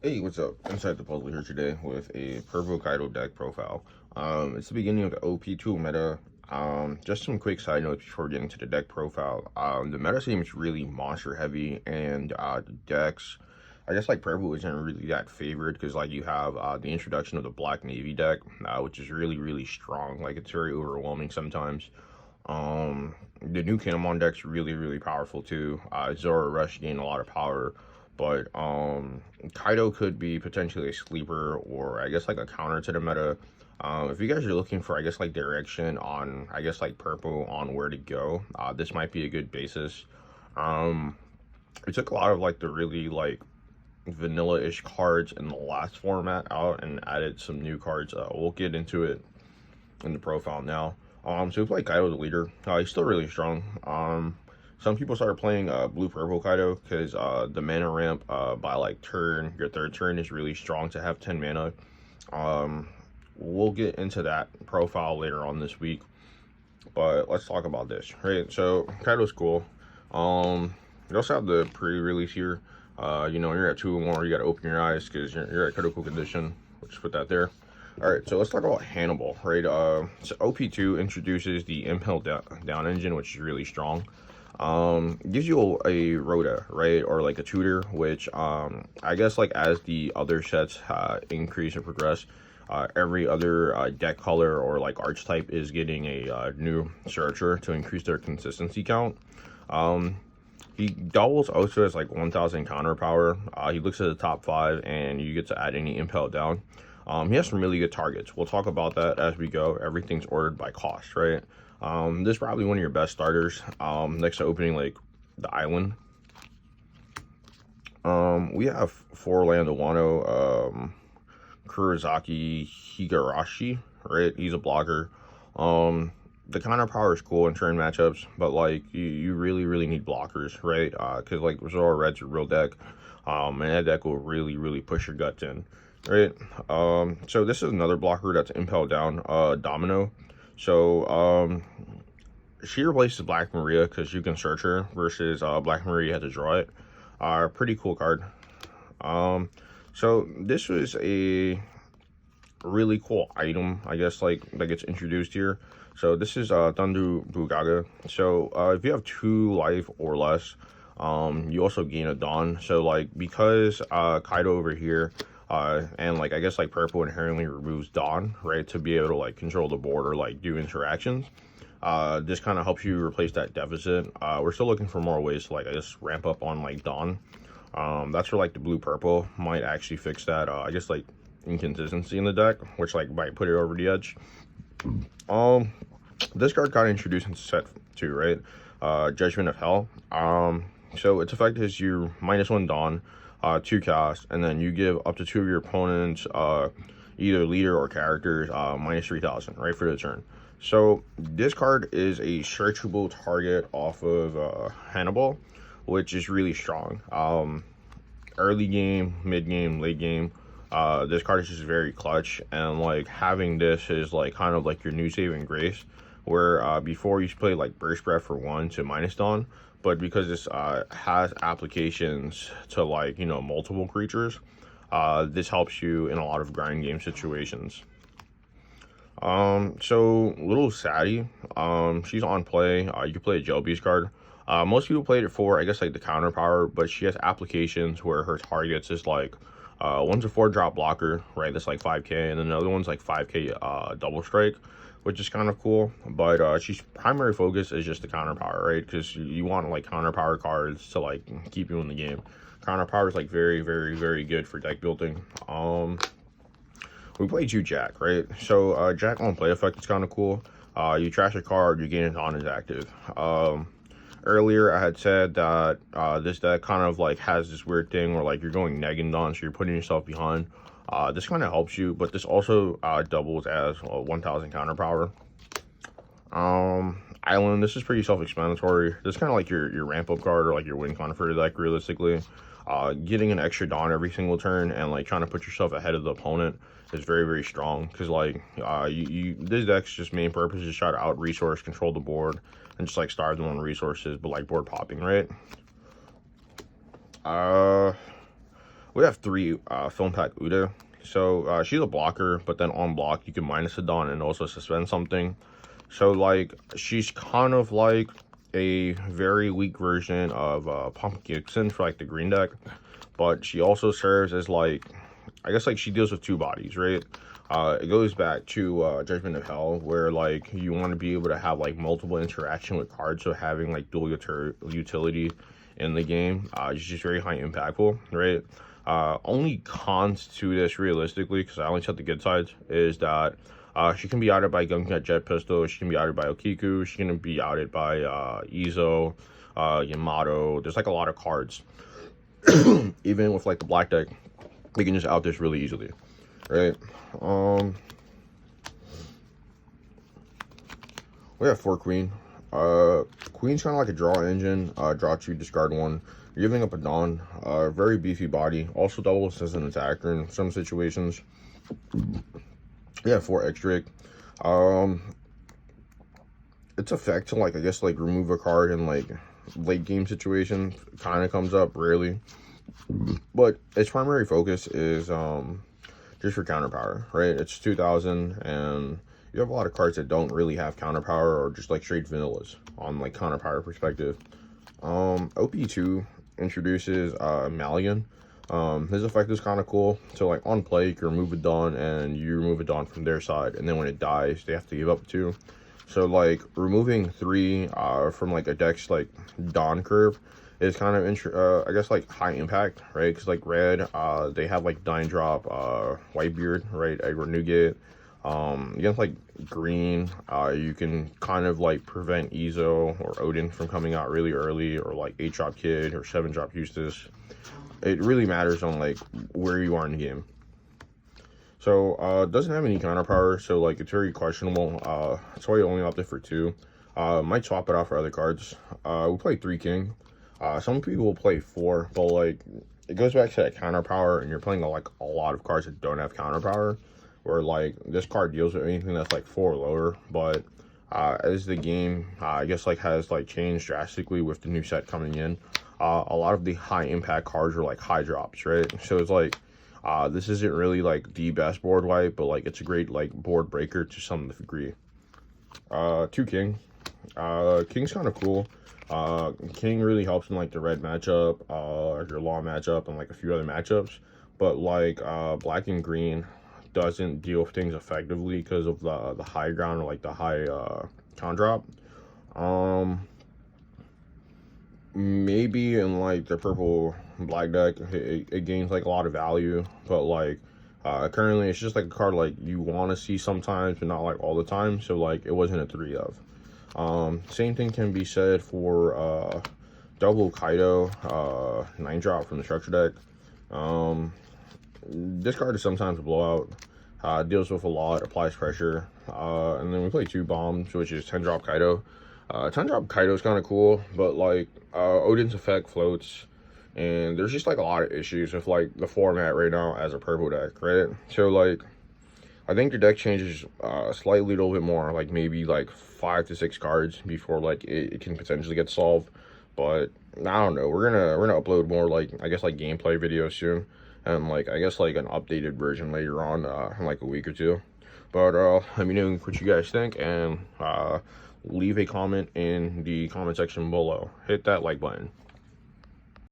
Hey, what's up? Inside the Puzzle here today with a purple Kaido deck profile. It's the beginning of the OP2 meta. Just some quick side notes before getting to the deck profile. The meta seems really monster heavy, and the decks, I guess like purple isn't really that favored because like you have the introduction of the Black Navy deck, which is really strong. Like it's very overwhelming sometimes. The new Kinemon deck's really powerful too. Zoro Rush gained a lot of power, but Kaido could be potentially a sleeper or I guess like a counter to the meta. If you guys are looking for I guess like direction on I guess like purple on where to go, this might be a good basis. Um, we took a lot of like the really like vanilla-ish cards in the last format out and added some new cards. We'll get into it in the profile now. So we play Kaido the leader. He's still really strong. Some people started playing blue purple Kaido because the mana ramp by like your third turn is really strong to have 10 mana. We'll get into that profile later on this week, but let's talk about this. Right, so Kaido's cool. You also have the pre-release here. You know, when you're at 2 or more, you got to open your eyes because you're at critical condition. We'll just put that there. All right, so let's talk about Hannibal, right? So OP2 introduces the Impel down engine, which is really strong. Gives you a Rhoda, right, or like a tutor, which I guess like as the other sets increase and progress, every other deck color or like archetype is getting a new searcher to increase their consistency count. He doubles also as like 1000 counter power. He looks at the top 5 and you get to add any Impel down. He has some really good targets. We'll talk about that as we go. Everything's ordered by cost, right? This is probably one of your best starters. Next to opening like the island. We have 4 Land of Wano, Kurosaki Higurashi, right? He's a blocker. The counter power is cool in turn matchups, but like you really need blockers, right? Because like Zoro Red's a real deck, and that deck will really push your guts in, right? So this is another blocker that's Impel down, Domino. So she replaces Black Maria because you can search her versus Black Maria you had to draw it. Pretty cool card. So this was a really cool item, I guess, like that gets introduced here. So this is Dandu Bugaga. So if you have 2 life or less, you also gain a Dawn. So like because Kaido over here and like I guess like purple inherently removes Dawn, right, to be able to like control the board or like do interactions. This kind of helps you replace that deficit. We're still looking for more ways to like I guess ramp up on like Dawn. That's where like the blue purple might actually fix that I guess like inconsistency in the deck, which like might put it over the edge. This card got introduced in set 2, right? Judgment of Hell. So its effect is you -1 Dawn, 2 cast, and then you give up to 2 of your opponents, either leader or characters, -3000, right, for the turn. So this card is a searchable target off of Hannibal, which is really strong. Early game, mid game, late game. This card is just very clutch, and like having this is like kind of like your new saving grace, where before you play like Burst Breath for 1 to -Dawn, but because this has applications to like, you know, multiple creatures, this helps you in a lot of grind game situations. So little Sadie, she's on play. You can play a Gel Beast card. Most people played it for I guess like the counter power, but she has applications where her targets is like one's a 4-drop blocker, right? That's like 5k, and then another one's like 5k double strike, which is kind of cool. But she's primary focus is just the counter power, right? Because you want like counter power cards to like keep you in the game. Counter power is like very good for deck building. We played you Jack, right? So Jack on play effect is kind of cool. You trash a card, you gain it on is active. Earlier I had said that this deck kind of like has this weird thing where like you're going neg and Dawn, so you're putting yourself behind. This kind of helps you, but this also doubles as 1000 counter power. Island, this is pretty self-explanatory. This is kind of like your ramp up card or like your win con for the deck realistically. Getting an extra Dawn every single turn and like trying to put yourself ahead of the opponent is very strong, because like this deck's just main purpose is try to out resource, control the board, and just like starve them on resources, but like board popping, right? We have 3 film pack Uda. So she's a blocker, but then on block you can minus a Dawn and also suspend something. So like she's kind of like a very weak version of Pump Gibson for like the green deck, but she also serves as like, I guess like she deals with 2 bodies, right? It goes back to Judgment of Hell, where like you want to be able to have like multiple interaction with cards, so having like dual utility in the game is just very high impactful, right? Only cons to this realistically, because I only set the good sides, is that she can be outed by Gunkat Jet Pistol, she can be outed by Okiku, she can be outed by Izo, Yamato. There's like a lot of cards. Even with like the black deck, they can just out this really easily, right? We have 4 Queen. Queen's kind of like a draw engine. Draw 2, discard 1. You're giving up a Dawn. Very beefy body. Also doubles as an attacker in some situations. We have 4 X-Drake. Its effect to like, I guess like remove a card in like late game situation kind of comes up rarely. But its primary focus is just for counter power, right? It's 2000 and you have a lot of cards that don't really have counter power or just like straight vanillas on like counter power perspective. OP2 introduces Malian. His effect is kind of cool. So like on play, you can remove a Dawn and you remove a Dawn from their side, and then when it dies, they have to give up 2. So like removing 3 from like a deck's like Dawn curve is kind of I guess like high impact, right? Because like red, they have like Dying Drop, Whitebeard, right? Edward Newgate. Against like green, you can kind of like prevent Izo or Odin from coming out really early, or like 8-drop Kid or 7-drop Eustace. It really matters on like where you are in the game. So it doesn't have any counter power, so like it's very questionable. That's why you only opted for 2. Might swap it out for other cards. We play 3 King. Some people will play 4, but like it goes back to that counter power, and you're playing like a lot of cards that don't have counter power. Where like this card deals with anything that's like 4 or lower, but as the game I guess like has like changed drastically with the new set coming in, a lot of the high impact cards are like high drops, right? So it's like this isn't really like the best board wipe, but like it's a great like board breaker to some degree. 2 King. King's kind of cool. King really helps in like the red matchup, your law matchup, and like a few other matchups, but like black and green doesn't deal with things effectively because of the high ground or like the high con drop. Maybe in like the purple black deck it gains like a lot of value, but like currently it's just like a card like you want to see sometimes but not like all the time, so like it wasn't a 3 of. Same thing can be said for double Kaido 9-drop from the structure deck. This card is sometimes a blowout. Deals with a lot, applies pressure. And then we play 2 bombs, which is 10-drop Kaido. 10-drop Kaido is kind of cool, but like Odin's effect floats, and there's just like a lot of issues with like the format right now as a purple deck, right? So like I think the deck changes slightly a little bit more, like maybe like 5 to 6 cards before like it can potentially get solved. But I don't know. We're gonna upload more like I guess like gameplay videos soon, and like I guess like an updated version later on in like a week or 2. But let me know what you guys think, and leave a comment in the comment section below. Hit that like button.